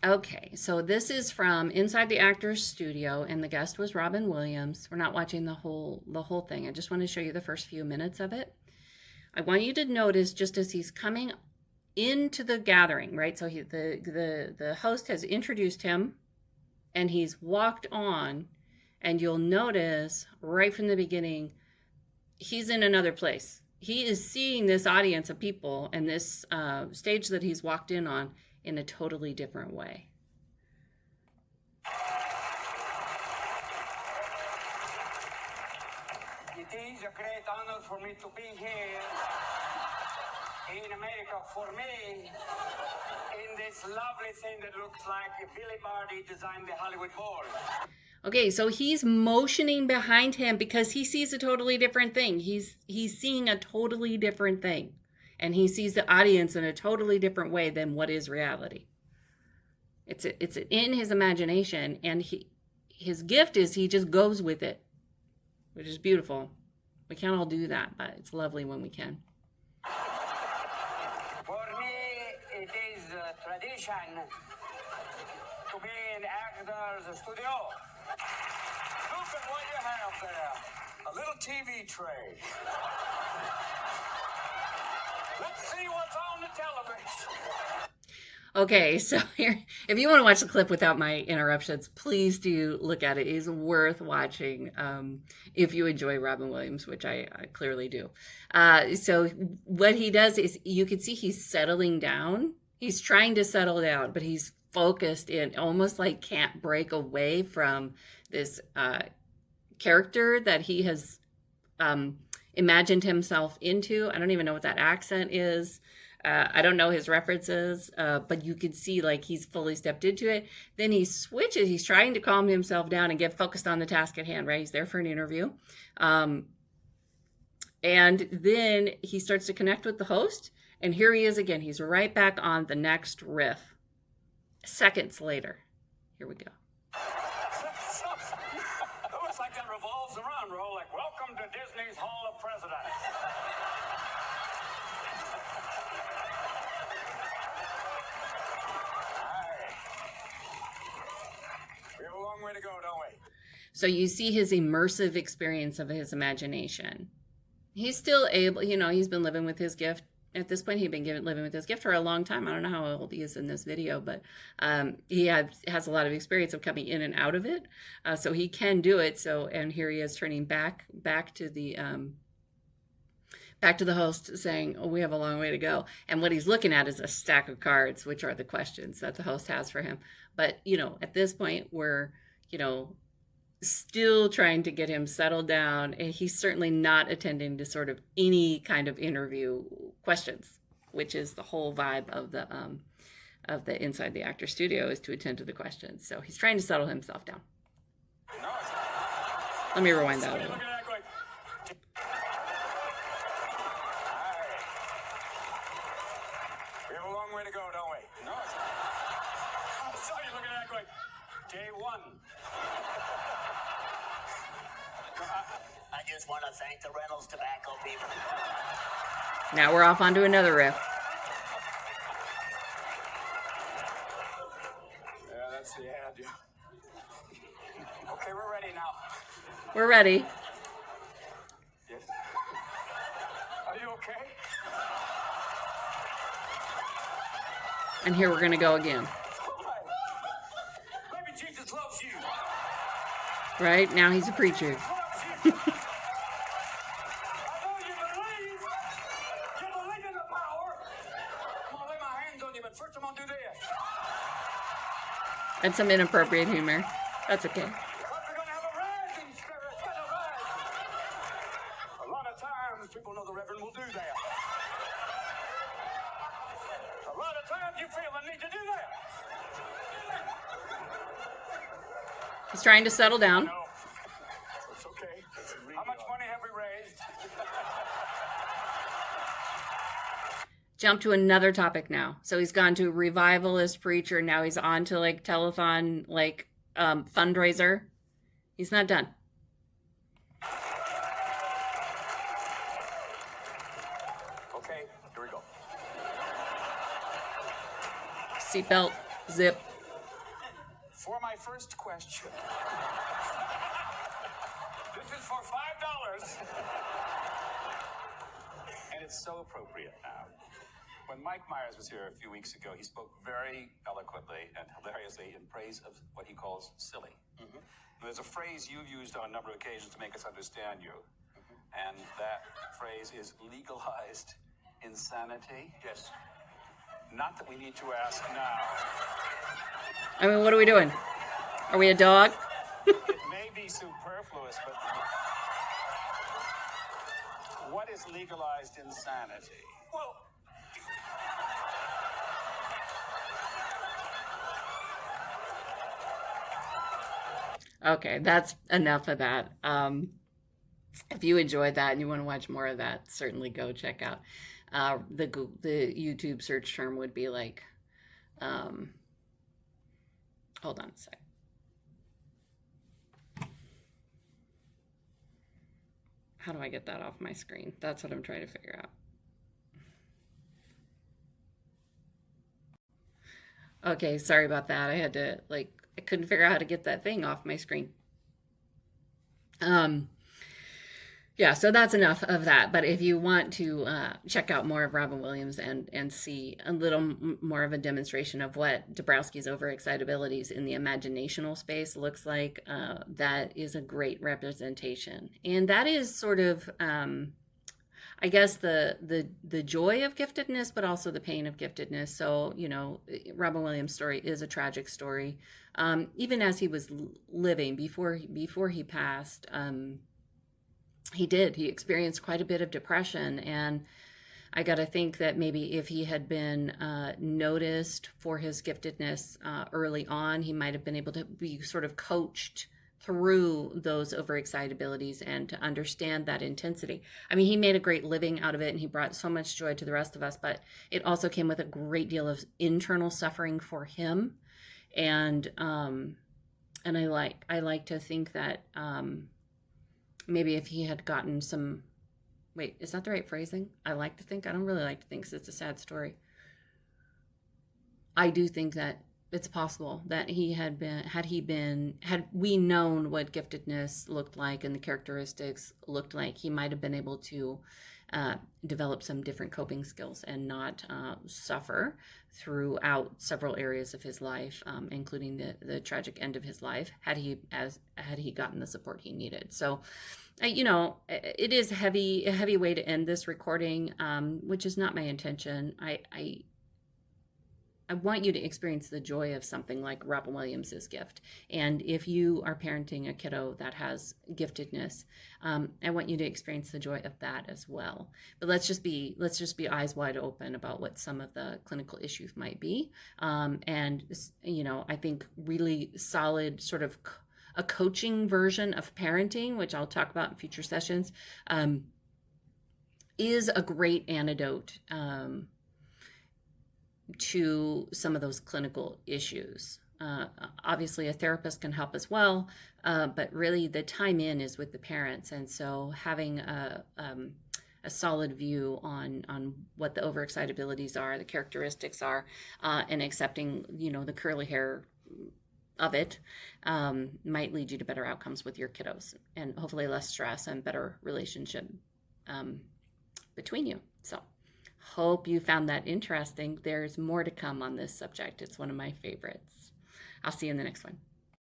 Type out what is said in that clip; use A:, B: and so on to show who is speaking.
A: Okay, so this is from inside the actor's studio, and the guest was Robin Williams. We're not watching the whole thing. I just want to show you the first few minutes of it. I want you to notice just as he's coming into the gathering, right? So the host has introduced him, and he's walked on, and you'll notice right from the beginning, he's in another place. He is seeing this audience of people and this stage that he's walked in on in a totally different way.
B: It is a great honor for me to be here in America for me in this lovely thing that looks like Billy Barty designed the Hollywood Bowl.
A: Okay, so he's motioning behind him because he sees a totally different thing. He's seeing a totally different thing. And he sees the audience in a totally different way than what is reality. It's in his imagination, and his gift is he just goes with it, which is beautiful. We can't all do that, but it's lovely when we can.
B: For me, it is a tradition to be in actor's studio. Look at what you have there. A little TV tray. Let's see what's on the television.
A: Okay, so here, if you want to watch the clip without my interruptions, please do look at it. It is worth watching if you enjoy Robin Williams, which I clearly do. So what he does is you can see he's settling down. He's trying to settle down, but he's focused in, almost like can't break away from this character that he has imagined himself into. I don't even know what that accent is. I don't know his references, but you can see like he's fully stepped into it. Then he switches. He's trying to calm himself down and get focused on the task at hand, right? He's there for an interview. And then he starts to connect with the host. And here he is again. He's right back on the next riff. Seconds later. Here we go.
B: It looks like that revolves around, Roll. Like, welcome to Disney's Hall of Presidents. We have a long way to go, don't we?
A: So you see his immersive experience of his imagination. He's still able, he's been living with his gift. At this point, he'd been living with his gift for a long time. I don't know how old he is in this video, but he has a lot of experience of coming in and out of it. So he can do it. So, and here he is turning back to the host saying, oh, we have a long way to go. And what he's looking at is a stack of cards, which are the questions that the host has for him. But, at this point, we're, still trying to get him settled down. And he's certainly not attending to sort of any kind of interview questions, which is the whole vibe of the inside the actor studio, is to attend to the questions. So he's trying to settle himself down. Let me rewind that a little.
B: We have a long way to go, don't we? No. I saw you looking at that going, day one.
C: I just want to thank the Reynolds Tobacco people.
A: Now we're off onto another riff.
B: Yeah, that's the ad. Okay, we're ready now.
A: We're ready.
B: Yes. Are you okay?
A: And here we're going to go again.
B: Maybe Jesus loves you.
A: Right? Now he's a preacher.
B: I know you believe. You believe in the power. I'm going to lay my hands on you, but first I'm going to do this.
A: And some inappropriate humor. That's okay.
B: Because we're going to have a rising spirit. It's going to rise. A lot of times people know the Reverend will do that. A lot of times you feel the need to do that.
A: He's trying to settle down.
B: No. It's okay. How much money have we raised?
A: Jump to another topic now. So he's gone to revivalist preacher. Now he's on to like telethon, like fundraiser. He's not done.
B: Okay, here we go.
A: Seatbelt, zip.
B: For my first question. This is for $5. And it's so appropriate now. When Mike Myers was here a few weeks ago, he spoke very eloquently and hilariously in praise of what he calls silly. There's a phrase you've used on a number of occasions to make us understand you. And that phrase is legalized insanity. Yes. Not that we need to ask now.
A: I mean, what are we doing? Are we a dog?
B: It may be superfluous, but what is legalized insanity? Well,
A: Okay, that's enough of that. If you enjoyed that and you want to watch more of that, certainly go check out. The YouTube search term would be like, hold on a sec. How do I get that off my screen? That's what I'm trying to figure out. Okay, sorry about that. I had to, I couldn't figure out how to get that thing off my screen. Yeah, so that's enough of that. But if you want to check out more of Robin Williams and see a little more of a demonstration of what Dabrowski's overexcitabilities in the imaginational space looks like, that is a great representation. And that is sort of, I guess, the joy of giftedness, but also the pain of giftedness. So, Robin Williams' story is a tragic story. Even as he was living, before he passed, he experienced quite a bit of depression. And I got to think that maybe if he had been noticed for his giftedness early on, he might have been able to be sort of coached through those overexcitabilities and to understand that intensity. I mean, he made a great living out of it and he brought so much joy to the rest of us, but it also came with a great deal of internal suffering for him. And I like to think that maybe if he had gotten some, wait, is that the right phrasing? I like to think, I don't really like to think because it's a sad story. I do think that it's possible that had we known what giftedness looked like and the characteristics looked like, he might have been able to develop some different coping skills and not suffer throughout several areas of his life, including the tragic end of his life, had he gotten the support he needed. So, it is a heavy way to end this recording, which is not my intention. I want you to experience the joy of something like Robin Williams's gift. And if you are parenting a kiddo that has giftedness, I want you to experience the joy of that as well. But let's just be eyes wide open about what some of the clinical issues might be. And I think really solid sort of a coaching version of parenting, which I'll talk about in future sessions, is a great antidote to some of those clinical issues. Obviously, a therapist can help as well, but really the time in is with the parents. And so having a solid view on what the overexcitabilities are, the characteristics are, and accepting, the curly hair of it might lead you to better outcomes with your kiddos and hopefully less stress and better relationship between you. So hope you found that interesting. There's more to come on this subject. It's one of my favorites. I'll see you in the next one.